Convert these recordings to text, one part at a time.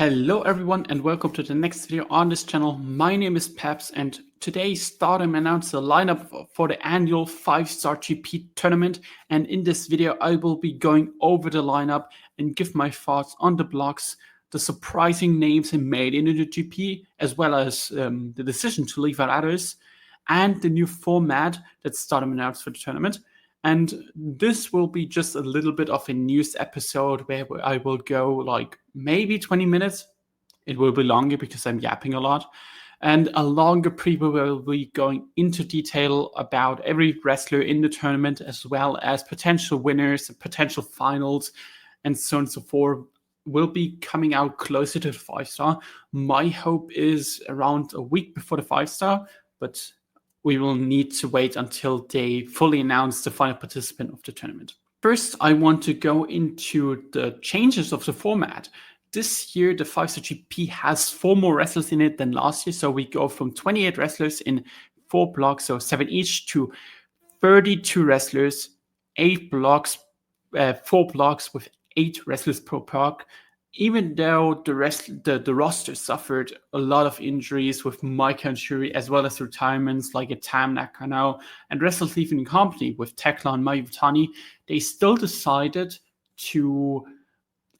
Hello everyone and welcome to the next video on this channel. My name is Peps and today Stardom announced the lineup for the annual 5-star GP tournament, and in this video I will be going over the lineup and give my thoughts on the blocks, the surprising names made into the GP, as well as the decision to leave out others, and the new format that Stardom announced for the tournament. And this will be just a little bit of a news episode where I will go like maybe 20 minutes. It will be longer because I'm yapping a lot. And a longer preview will be going into detail about every wrestler in the tournament, as well as potential winners, potential finals, and so on and so forth. Will be coming out closer to the 5-star. My hope is around a week before the 5-star, but we will need to wait until they fully announce the final participant of the tournament. First, I want to go into the changes of the format. This year, the 5-star GP has 4 more wrestlers in it than last year. So we go from 28 wrestlers in 4 blocks, so 7 each, to 32 wrestlers, 8 blocks, 4 blocks with 8 wrestlers per block. Even though the roster suffered a lot of injuries with Micah and Shuri, as well as retirements like a Tam Nakano and wrestlers leaving the company with Tekla and Mayutani, they still decided to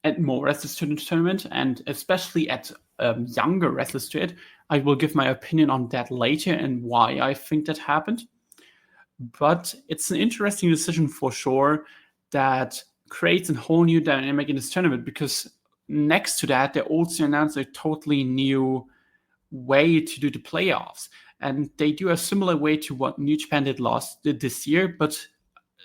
add more wrestlers to the tournament, and especially add younger wrestlers to it. I will give my opinion on that later and why I think that happened. But it's an interesting decision for sure that creates a whole new dynamic in this tournament, because next to that, they also announced a totally new way to do the playoffs. And they do a similar way to what New Japan did this year, but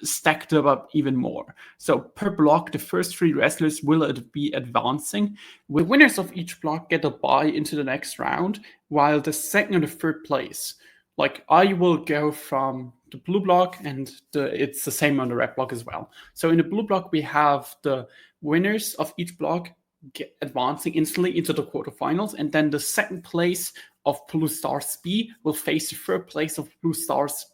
stacked up even more. So per block, the first 3 wrestlers will be advancing. The winners of each block get a bye into the next round, while the second and the third place, like I will go from the blue block, and it's the same on the red block as well. So in the blue block, we have the winners of each block advancing instantly into the quarterfinals, and then the second place of Blue Stars B will face the third place of Blue Stars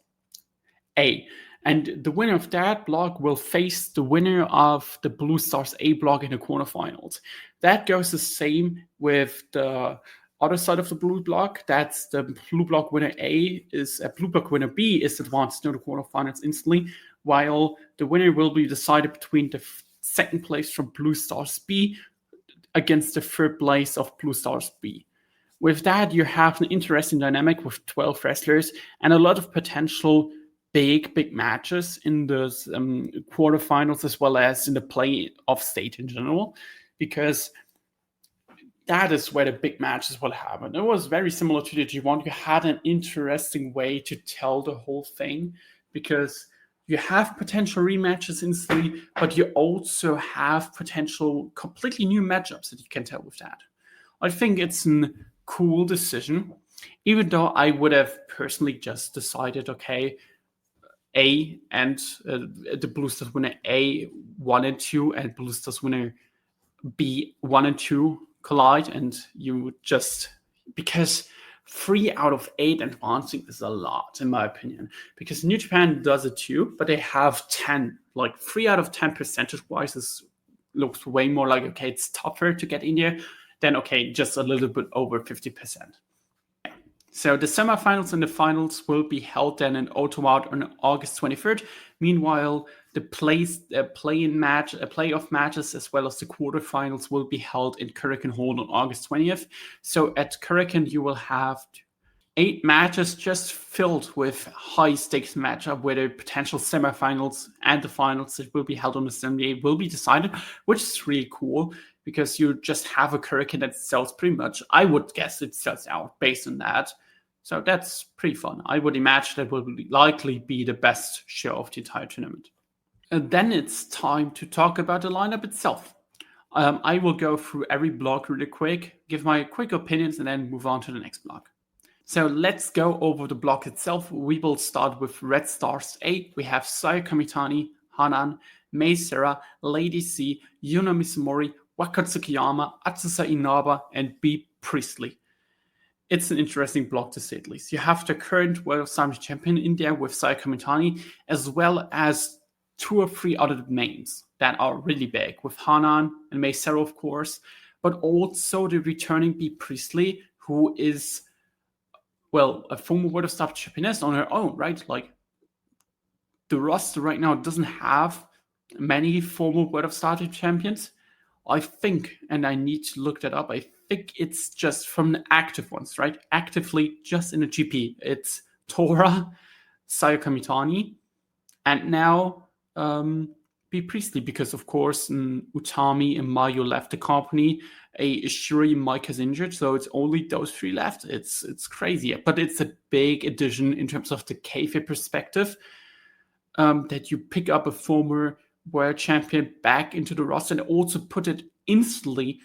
A. And the winner of that block will face the winner of the Blue Stars A block in the quarterfinals. That goes the same with the other side of the blue block. That's the blue block winner A is a blue block winner B is advanced to the quarterfinals instantly, while the winner will be decided between the second place from Blue Stars B against the third place of Blue Stars B. With that, you have an interesting dynamic with 12 wrestlers and a lot of potential big matches in the quarterfinals, as well as in the playoff stage in general, because that is where the big matches will happen. It was very similar to the G1. You had an interesting way to tell the whole thing, because you have potential rematches instantly, but you also have potential completely new matchups that you can tell with that. I think it's a cool decision, even though I would have personally just decided, okay, A and the Blue Stars winner A 1 and 2 and Blue Stars winner B 1 and 2 collide, and you just, because 3 out of 8 advancing is a lot, in my opinion, because New Japan does it too, but they have 10, like 3 out of 10 percentage-wise looks way more like, okay, it's tougher to get in there than, okay, just a little bit over 50%. So the semifinals and the finals will be held then in Ottawa on August 23rd. Meanwhile, the playoff matches, as well as the quarterfinals, will be held in Kurikan Hall on August 20th. So at Kurikan, you will have 8 matches just filled with high-stakes matchup, where the potential semifinals and the finals that will be held on the same day will be decided, which is really cool, because you just have a Kurikan that sells pretty much. I would guess it sells out based on that. So that's pretty fun. I would imagine that will likely be the best show of the entire tournament. And then it's time to talk about the lineup itself. I will go through every block really quick, give my quick opinions, and then move on to the next block. So let's go over the block itself. We will start with Red Stars A. We have Saya Kamitani, Hanan, Mei Sera, Lady C, Yuna Mizumori, Waka Tsukiyama, Atsusa Inaba, and B. Priestley. It's an interesting block, to say at least. You have the current World Slam champion in there with Saya Kamitani, as well as 2 or 3 other names that are really big, with Hanan and Mei Sera, of course, but also the returning Bea Priestley, who is, well, a former World of Star championess on her own, right? Like, the roster right now doesn't have many former World of Star champions. I think, and I need to look that up, I think it's just from the active ones, right? Actively just in the GP. It's Tora, Saya Kamitani, and now Bea Priestley, because of course Utami and Mayu left the company. Shuri Mike is injured, so it's only those three left. It's crazy, but it's a big addition in terms of the kayfabe perspective, that you pick up a former world champion back into the roster and also put it instantly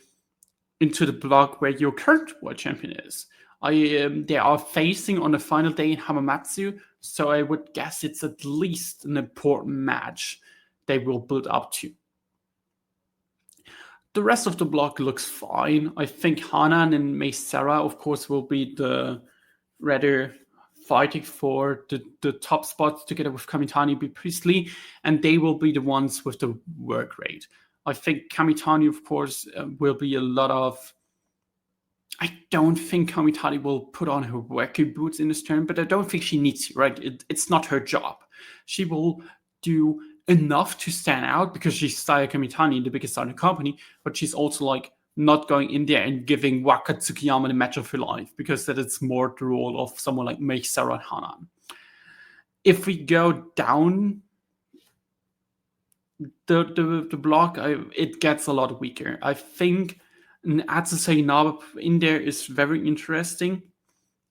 into the block where your current world champion is. They are facing on the final day in Hamamatsu, so I would guess it's at least an important match they will build up to. The rest of the block looks fine. I think Hanan and Mei Sarah, of course, will be the rather fighting for the top spots together with Kamitani, Bea Priestley, and they will be the ones with the work rate. I think Kamitani, of course, will be a lot of... I don't think Kamitani will put on her working boots in this tournament, but I don't think she needs to, right? It's not her job. She will do enough to stand out because she's Saya Kamitani, the biggest star in the company, but she's also like not going in there and giving Waka Tsukiyama the match of her life, because that is more the role of someone like Mei Sarah and Hanan. If we go down the block, it gets a lot weaker. I think Atsuse Inaba in there is very interesting.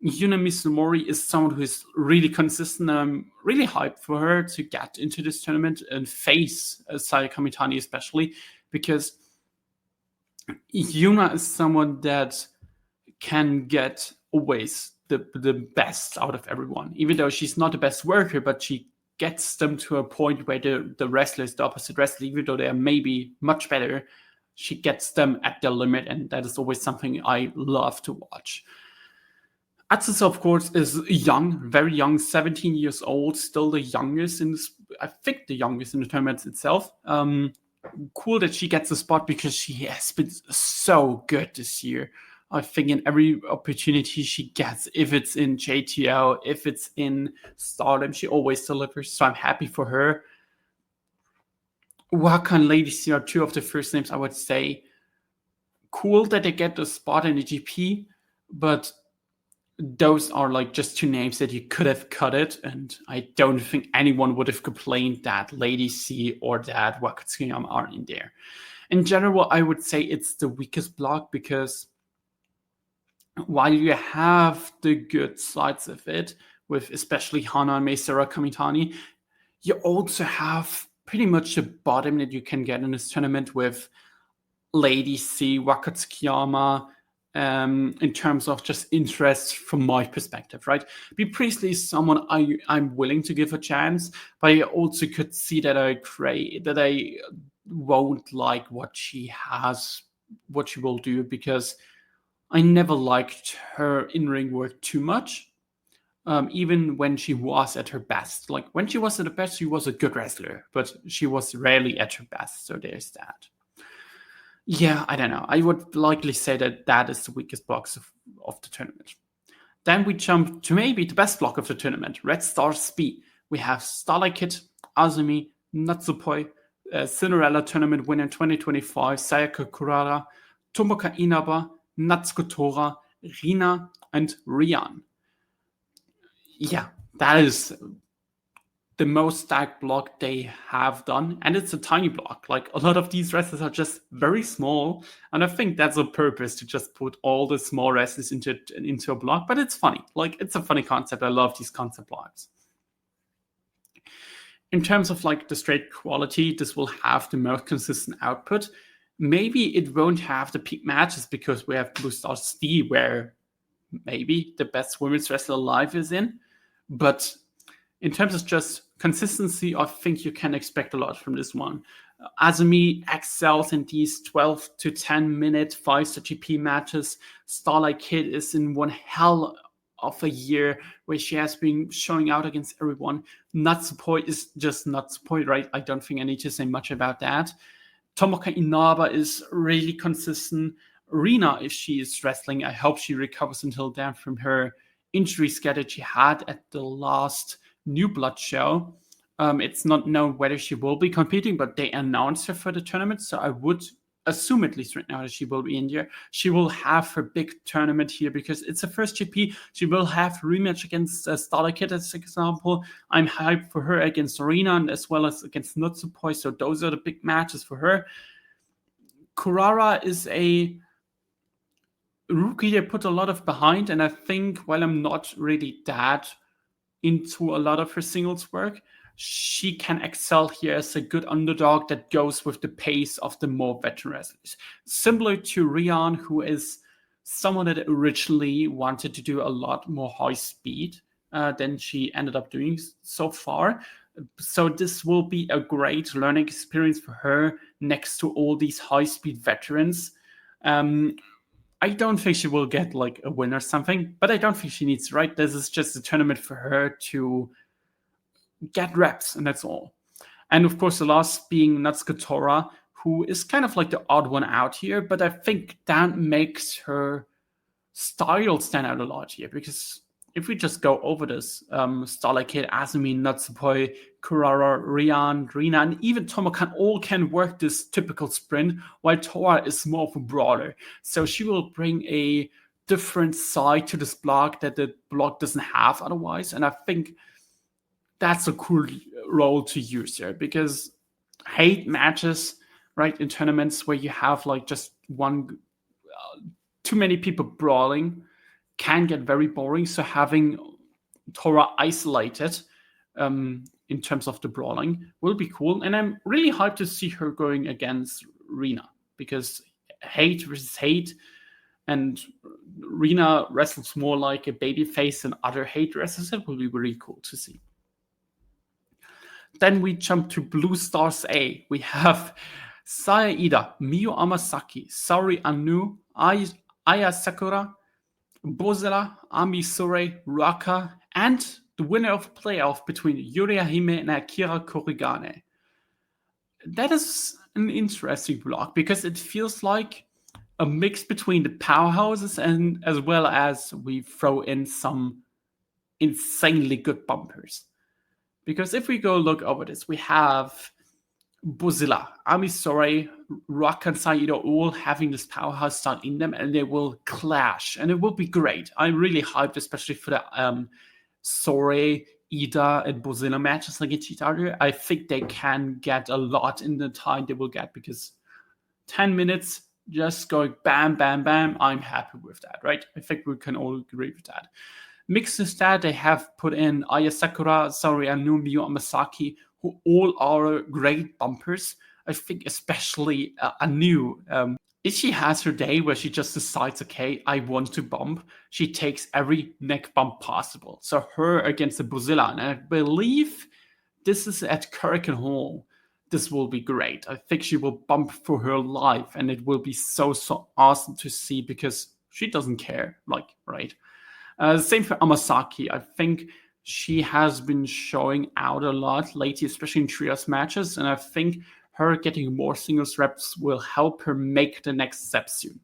Yuna Mizumori is someone who is really consistent. I'm really hyped for her to get into this tournament and face Saya Kamitani especially, because Yuna is someone that can get always the best out of everyone, even though she's not the best worker, but she gets them to a point where the wrestler is the opposite wrestler, even though they are maybe much better. She gets them at their limit, and that is always something I love to watch. Atsuse, of course, is young, very young, 17 years old, still the youngest in this, I think the youngest in the tournament itself. Cool that she gets a spot because she has been so good this year. I think in every opportunity she gets, if it's in JTL, if it's in Stardom, she always delivers, so I'm happy for her. Waka and Lady C are two of the first names I would say. Cool that they get the spot in the GP, but those are like just two names that you could have cut it, and I don't think anyone would have complained that Lady C or that Waka Tsukiyama aren't in there. In general, I would say it's the weakest block, because while you have the good sides of it, with especially Hana and Mei Sarah Kamitani, you also have pretty much the bottom that you can get in this tournament with Lady C, Waka Tsukiyama, in terms of just interest from my perspective, right? Bea Priestley is someone I'm willing to give a chance, but I also could see that I won't like what she will do, because I never liked her in-ring work too much. Even when she was at her best. Like, when she was at her best, she was a good wrestler, but she was rarely at her best, so there's that. Yeah, I don't know. I would likely say that is the weakest blocks of the tournament. Then we jump to maybe the best block of the tournament, Red Star SPI. We have Starlight Kid, Azumi, Natsupoi, Cinderella Tournament winner 2025, Sayaka Kurara, Tomoka Inaba, Natsuko Tora, Rina, and Rian. Yeah, that is the most stacked block they have done, and it's a tiny block. Like, a lot of these wrestlers are just very small, and I think that's on purpose, to just put all the small wrestlers into a block, but it's funny. Like, it's a funny concept. I love these concept blocks. In terms of like the straight quality, this will have the most consistent output. Maybe it won't have the peak matches because we have Blue Star Steve, where maybe the best women's wrestler alive is in, but in terms of just consistency, I think you can expect a lot from this one. Azumi excels in these 12 to 10 minute 5-star GP matches. Starlight Kid is in one hell of a year where she has been showing out against everyone. Natsupoi is just Natsupoi, right? I don't think I need to say much about that. Tomoka Inaba is really consistent. Rina, if she is wrestling, I hope she recovers until then from her injury scare that she had at the last New Blood show. It's not known whether she will be competing, but they announced her for the tournament, so I would assume, at least right now, that she will be in here. She will have her big tournament here because it's a first GP. She will have a rematch against Starlight Kid, as an example. I'm hyped for her against Arena and as well as against Nutsupoi, so those are the big matches for her. Kurara is a rookie they put a lot of behind, and I think while I'm not really that into a lot of her singles work, she can excel here as a good underdog that goes with the pace of the more veteran wrestlers. Similar to Rian, who is someone that originally wanted to do a lot more high speed than she ended up doing so far. So this will be a great learning experience for her next to all these high speed veterans. I don't think she will get like a win or something, but I don't think she needs, right? This is just a tournament for her to get reps, and that's all. And of course, the last being Natsuko Tora, who is kind of like the odd one out here, but I think that makes her style stand out a lot here, because if we just go over this, Starlight Kid, Azumi, Natsupoi, Kurara, Rian, Rina, and even Tomokan all can work this typical sprint, while Tora is more of a brawler. So she will bring a different side to this block that the block doesn't have otherwise, and I think that's a cool role to use here, because hate matches, right, in tournaments where you have like just one, too many people brawling can get very boring. So having Tora isolated in terms of the brawling will be cool. And I'm really hyped to see her going against Rina, because hate versus hate, and Rina wrestles more like a babyface than other hate wrestlers. It will be really cool to see. Then we jump to Blue Stars A. We have Saya Ida, Miyu Amasaki, Saori Anu, Aya Sakura, Bozela, Ami Sore, Raka, and the winner of playoff between Yuria Hime and Akira Korigane. That is an interesting block, because it feels like a mix between the powerhouses and as well as we throw in some insanely good bumpers. Because if we go look over this, we have Bozilla, Amisore, Rock, and Saido all having this powerhouse style in them, and they will clash, and it will be great. I'm really hyped, especially for the Sore, Ida, and Bozilla matches against each other. I think they can get a lot in the time they will get, because 10 minutes just going bam, bam, bam, I'm happy with that, right? I think we can all agree with that. Mixed with that, they have put in Aya Sakura, Saori Anu, Miyu Amasaki, who all are great bumpers. I think especially Anu. If she has her day where she just decides, okay, I want to bump, she takes every neck bump possible. So her against the Bozilla, and I believe this is at Hurricane Hall. This will be great. I think she will bump for her life, and it will be so awesome to see, because she doesn't care, like, right? Same for Amasaki. I think she has been showing out a lot lately, especially in trios matches, and I think her getting more singles reps will help her make the next step soon.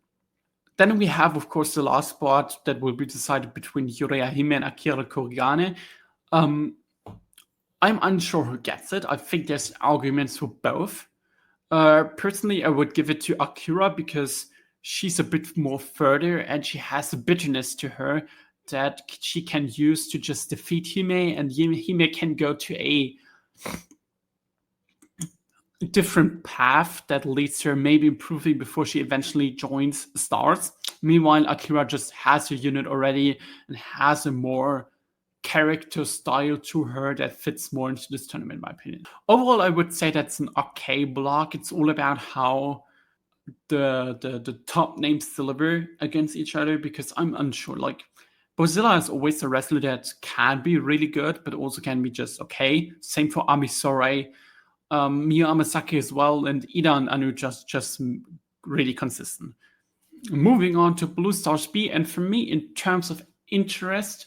Then we have, of course, the last spot that will be decided between Yuria Hime and Akira Korigane. I'm unsure who gets it. I think there's arguments for both. Personally, I would give it to Akira, because she's a bit more further and she has a bitterness to her that she can use to just defeat Hime, and Hime can go to a different path that leads to her maybe improving before she eventually joins Stars. Meanwhile, Akira just has her unit already and has a more character style to her that fits more into this tournament, in my opinion. Overall, I would say that's an okay block. It's all about how the top names deliver against each other, because I'm unsure. Like, Bozilla is always a wrestler that can be really good, but also can be just okay. Same for Amisore, Miyu Amasaki as well, and Ida and Anu just really consistent. Moving on to Blue Stars B, and for me, in terms of interest,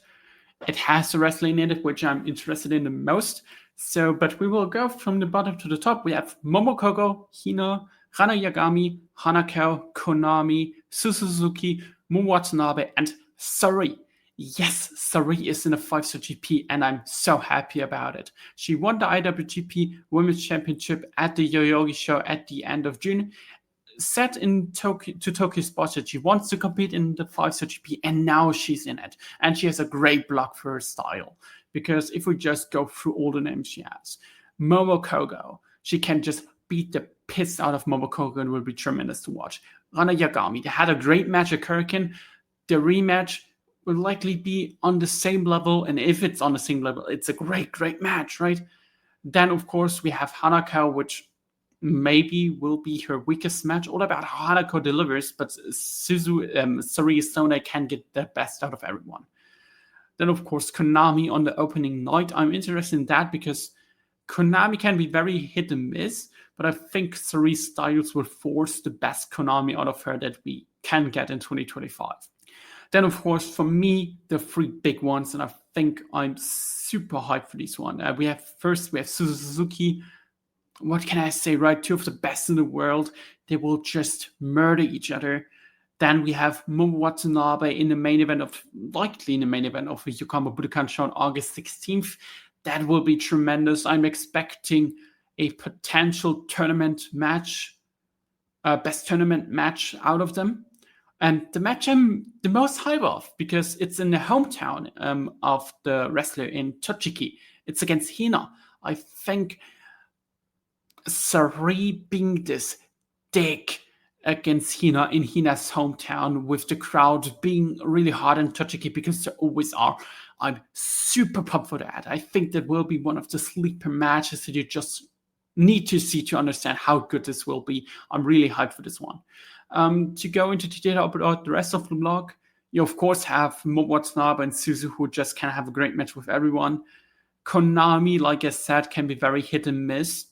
it has the wrestling in it, which I'm interested in the most. So, but we will go from the bottom to the top. We have Momokogo, Hino, Rana Yagami, Hanako, Konami, Suzuki, Momo Watanabe, and Sari. Yes, Sari is in a 5-star GP, and I'm so happy about it. She won the IWGP Women's Championship at the Yoyogi show at the end of June, set in Tokyo Sports that she wants to compete in the 5-star GP, and now she's in it. And she has a great block for her style. Because if we just go through all the names she has, Momo Kogo, she can just beat the piss out of Momo Kogo and will be tremendous to watch. Rana Yagami, they had a great match at Kurikan. The rematch will likely be on the same level, and if it's on the same level, it's a great match, right? Then, of course, we have Hanako, which maybe will be her weakest match. All about how Hanako delivers, but Sari Sone can get the best out of everyone. Then, of course, Konami on the opening night. I'm interested in that because Konami can be very hit and miss, but I think Sari Styles will force the best Konami out of her that we can get in 2025. Then, of course, for me, the three big ones, and I think I'm super hyped for this one. We have Suzuki. What can I say, right? Two of the best in the world. They will just murder each other. Then we have Momo Watanabe likely in the main event of the Yokohama Budokan show on August 16th. That will be tremendous. I'm expecting a potential tournament match, best tournament match out of them. And the match I'm the most hype of because it's in the hometown of the wrestler in Tochigi. It's against Hina. I think Sari being this dick against Hina in Hina's hometown with the crowd being really hard on Tochigi because they always are. I'm super pumped for that. I think that will be one of the sleeper matches that you just need to see to understand how good this will be. I'm really hyped for this one. To go into detail about the rest of the blog, you of course have Momo Watanabe and Suzu who just can have a great match with everyone. Konami, like I said, can be very hit and miss.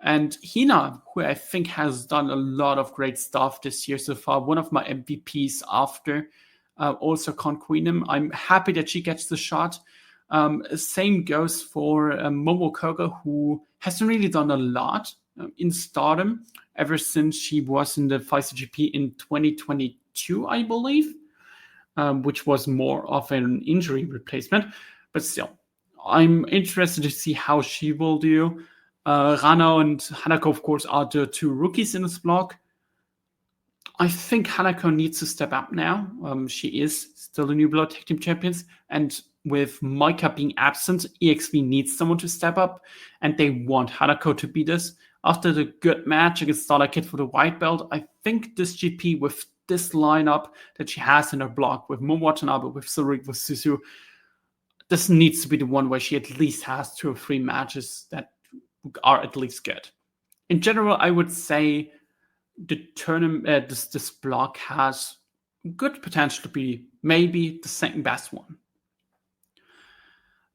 And Hina, who I think has done a lot of great stuff this year so far, one of my MVPs after also Con Queenum. I'm happy that she gets the shot. Same goes for Momo Kogo, who hasn't really done a lot in Stardom ever since she was in the 5-star GP in 2022, I believe, which was more of an injury replacement. But still, I'm interested to see how she will do. Rano and Hanako, of course, are the two rookies in this block. I think Hanako needs to step up now. She is still the New Blood Tag Team Champions, and with Maika being absent, EXP needs someone to step up, and they want Hanako to be this. After the good match against Starlight Kid for the white belt, I think this GP with this lineup that she has in her block with Momo Watanabe, with Sarik, with Suzu, this needs to be the one where she at least has 2 or 3 matches that are at least good. In general, I would say the tournament, this block has good potential to be maybe the second best one.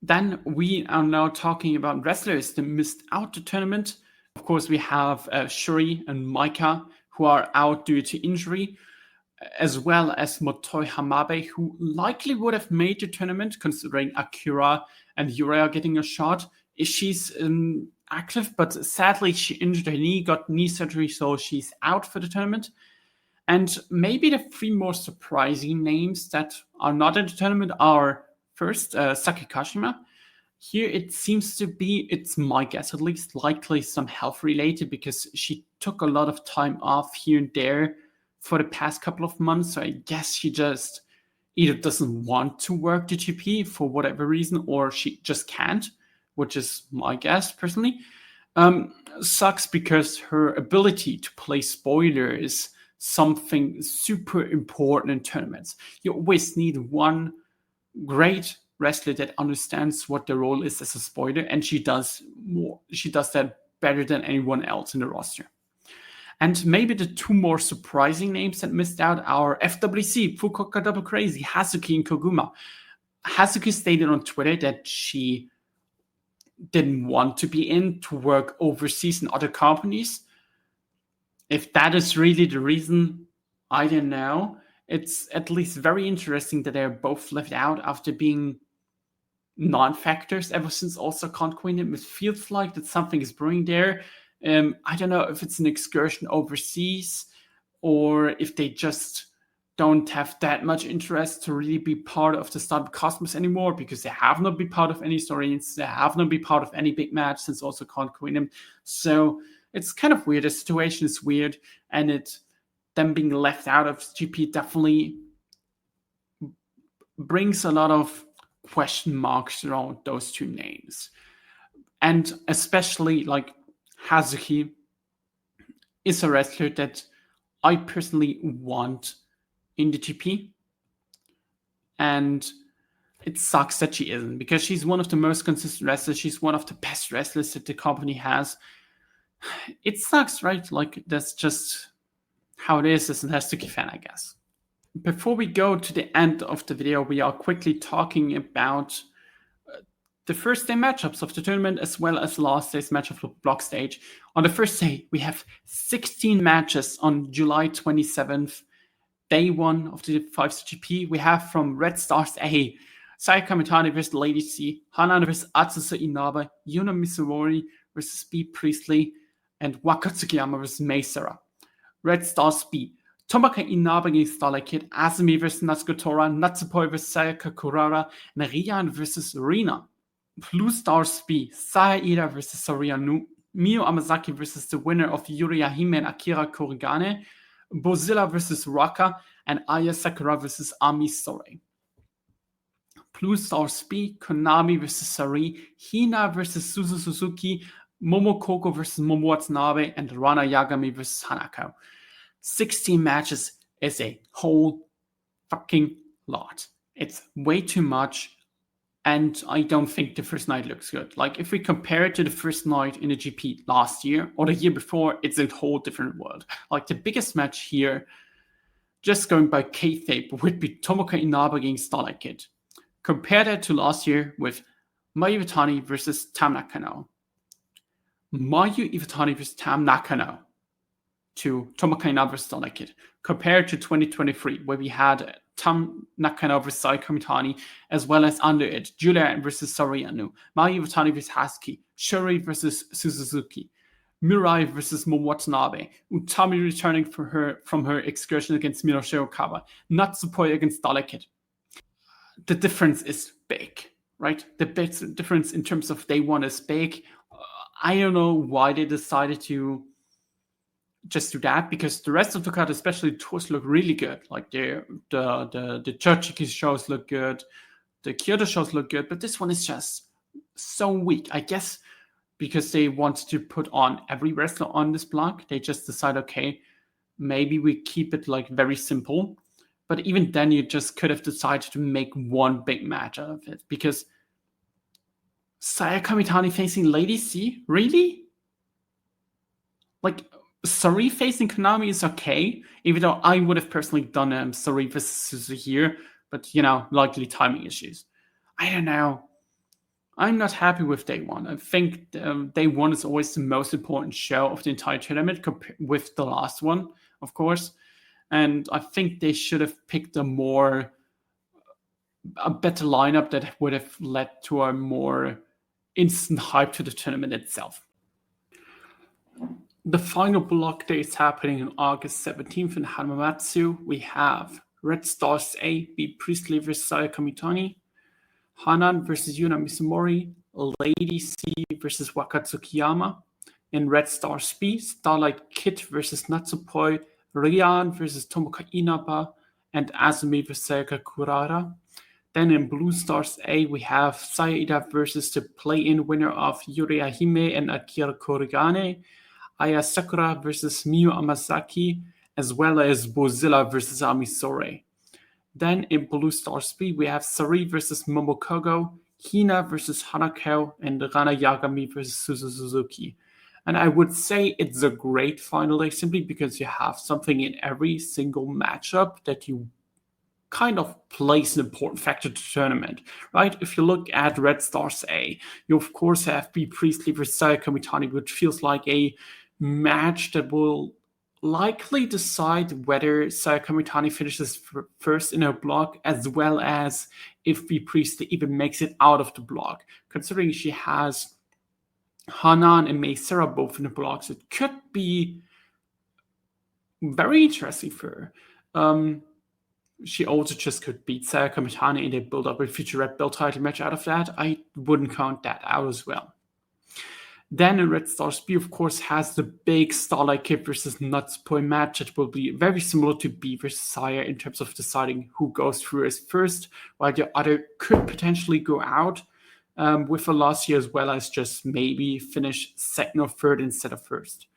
Then we are now talking about wrestlers that missed out the tournament. Of course, we have Shuri and Maika, who are out due to injury, as well as Motoi Hamabe, who likely would have made the tournament, considering Akira and Yuri are getting a shot. She's active, but sadly she injured her knee, got knee surgery, so she's out for the tournament. And maybe the 3 more surprising names that are not in the tournament are first Saki Kashima. Here it seems to be, it's my guess at least, likely some health related because she took a lot of time off here and there for the past couple of months. So I guess she just either doesn't want to work the GP for whatever reason, or she just can't, which is my guess personally. Sucks because her ability to play spoiler is something super important in tournaments. You always need one great wrestler that understands what the role is as a spoiler, and she does that better than anyone else in the roster. And maybe the 2 more surprising names that missed out are FWC, Fukuoka Double Crazy, Hazuki, and Koguma. Hazuki stated on Twitter that she didn't want to be in to work overseas in other companies. If that is really the reason, I don't know. It's at least very interesting that they're both left out after being non-factors ever since also Con Queen. It feels like that something is brewing there. I don't know if it's an excursion overseas or if they just don't have that much interest to really be part of the Stardom Cosmos anymore, because they have not been part of any storylines, they have not been part of any big match since also Count Queendom. So it's kind of weird. The situation is weird, and them being left out of GP definitely brings a lot of question marks around those two names. And especially like Hazuki is a wrestler that I personally want in the GP. And it sucks that she isn't, because she's one of the most consistent wrestlers. She's one of the best wrestlers that the company has. It sucks, right? Like, that's just how it is as an Hazuki fan, I guess. Before we go to the end of the video, we are quickly talking about the first day matchups of the tournament, as well as the last day's match of the block stage. On the first day, we have 16 matches on July 27th, day one of the 5-star GP. We have from Red Stars A, Sayaka Mitani versus Lady C, Hanan versus Atsusa Inaba, Yuna Mizumori versus B. Priestley, and Waka Tsukiyama versus Meisera. Red Stars B, Tomaka Inaba gegen Starlight Kid, Azumi versus Natsuko Tora, Natsupoi versus Sayaka Kurara, and Rian versus Rina. Blue Stars B, Saya Ida versus Soria Mio Amazaki versus the winner of Yuri Hime and Akira Korigane, Bozilla versus Raka, and Aya Sakura versus Ami Sore. Blue Stars B, Konami versus Sari, Hina versus Suzu Suzuki, Momokoko versus Momo Watanabe, and Rana Yagami versus Hanako. 16 matches is a whole fucking lot. It's way too much, and I don't think the first night looks good. Like, if we compare it to the first night in the GP last year or the year before, it's a whole different world. Like, the biggest match here, just going by kayfabe, would be Tomoka Inaba against Starlight Kid. Compare that to last year with Mayu Iwatani versus Tam Nakano. Mayu Iwatani versus Tam Nakano to Tomoka Inaba versus Starlight Kid. Compared to 2023, where we had Tam Nakano versus Sayaka Mitani, as well as under it, Julia versus Soriano, Mayu Iwatani versus Hasuki, Shuri versus Suzuki, Mirai versus Momo Watanabe, Utami returning from her excursion against Miroshi Okawa, Natsupoi against Starlight Kid. The difference is big, right? The big difference in terms of day one is big. I don't know why they decided to just do that, because the rest of the card, especially the tours, look really good. Like the Chochiki shows look good, the Kyoto shows look good, but this one is just so weak. I guess because they want to put on every wrestler on this block, they just decide, okay, maybe we keep it like very simple. But even then, you just could have decided to make one big match out of it, because Sayaka Mitani facing Lady C? Really? Like, Sari facing Konami is okay, even though I would have personally done Sari versus Suzu here, but, likely timing issues. I don't know. I'm not happy with day one. I think day one is always the most important show of the entire tournament, with the last one, of course. And I think they should have picked a better lineup that would have led to a more instant hype to the tournament itself. The final block day is happening on August 17th in Hamamatsu. We have Red Stars A, B. Priestley versus Sayaka Mitani, Hanan versus Yuna Mizumori, Lady C versus Waka Tsukiyama, and Red Stars B, Starlight Kid versus Natsupoi, Rian versus Tomoka Inaba, and Azumi versus Sayaka Kurara. Then in Blue Stars A, we have Saida versus the play-in winner of Yuri Hime and Akira Korigane, Aya Sakura versus Miyu Amazaki, as well as Bozilla versus Ami Sore. Then in Blue Stars B, we have Sari versus Momokogo, Hina versus Hanako, and Rana Yagami versus Suzu Suzuki. And I would say it's a great final day, simply because you have something in every single matchup that you kind of plays an important factor to the tournament, right? If you look at Red Stars A, you of course have B. Priestley versus Sayaka Mitani, which feels like a match that will likely decide whether Sayaka Mitani finishes first in her block, as well as if B. Priestley even makes it out of the block. Considering she has Hanan and Meisera both in the blocks, it could be very interesting for her. She also just could beat Sayaka Mitani in the build-up a future Red Belt title match out of that. I wouldn't count that out as well. Then in Red Stars B, of course, has the big Starlight Kid versus Nutsboy match that will be very similar to B versus Sire in terms of deciding who goes through as first, while the other could potentially go out with a loss here, as well as just maybe finish second or third instead of first.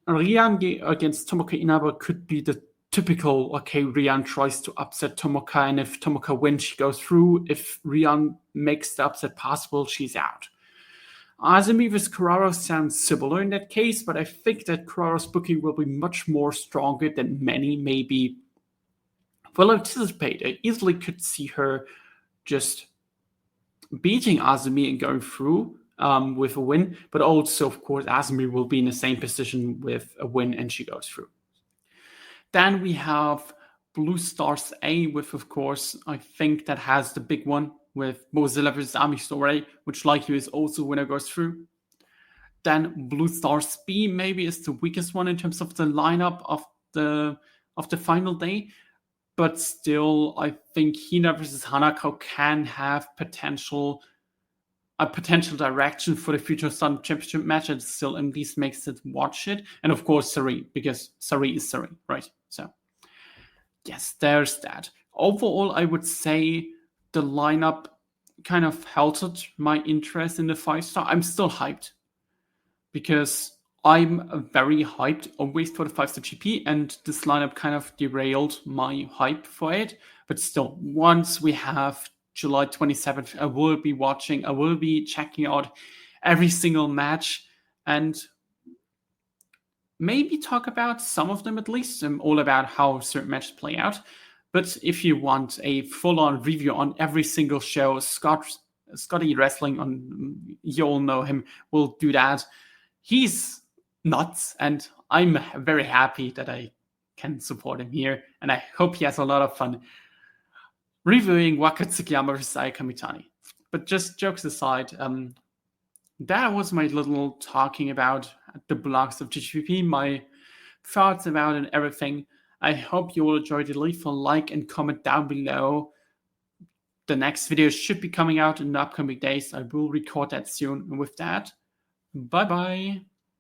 Rian against Tomoka Inaba could be the typical, okay, Rian tries to upset Tomoka, and if Tomoka wins, she goes through. If Rian makes the upset possible, she's out. Azumi vs. Kuraro sounds similar in that case, but I think that Kuraro's booking will be much more stronger than many maybe will anticipate. I easily could see her just beating Azumi and going through with a win, but also, of course, Azumi will be in the same position with a win and she goes through. Then we have Blue Stars A with, of course, I think that has the big one with Mozilla vs. Ami Sourei, which likely is also winner goes through. Then Blue Stars B maybe is the weakest one in terms of the lineup of the final day. But still, I think Hina versus Hanako can have a potential direction for the future Stardom Championship match, and still at least makes it watch it. And of course, Sari, because Sari is Sari, right? So, yes, there's that. Overall, I would say the lineup kind of halted my interest in the 5-star. I'm still hyped because I'm very hyped always for the 5-star GP, and this lineup kind of derailed my hype for it. But still, once we have July 27th, I will be checking out every single match and maybe talk about some of them at least, all about how certain matches play out. But if you want a full-on review on every single show, Scotty Wrestling, you all know him, will do that. He's nuts, and I'm very happy that I can support him here, and I hope he has a lot of fun reviewing Waka Tsukiyama versus Sayaka Mitani. But just jokes aside, that was my little talking about the blocks of GGP, my thoughts about and everything. I hope you will enjoy it. Leave a like and comment down below. The next video should be coming out in the upcoming days. I will record that soon. And with that, bye-bye.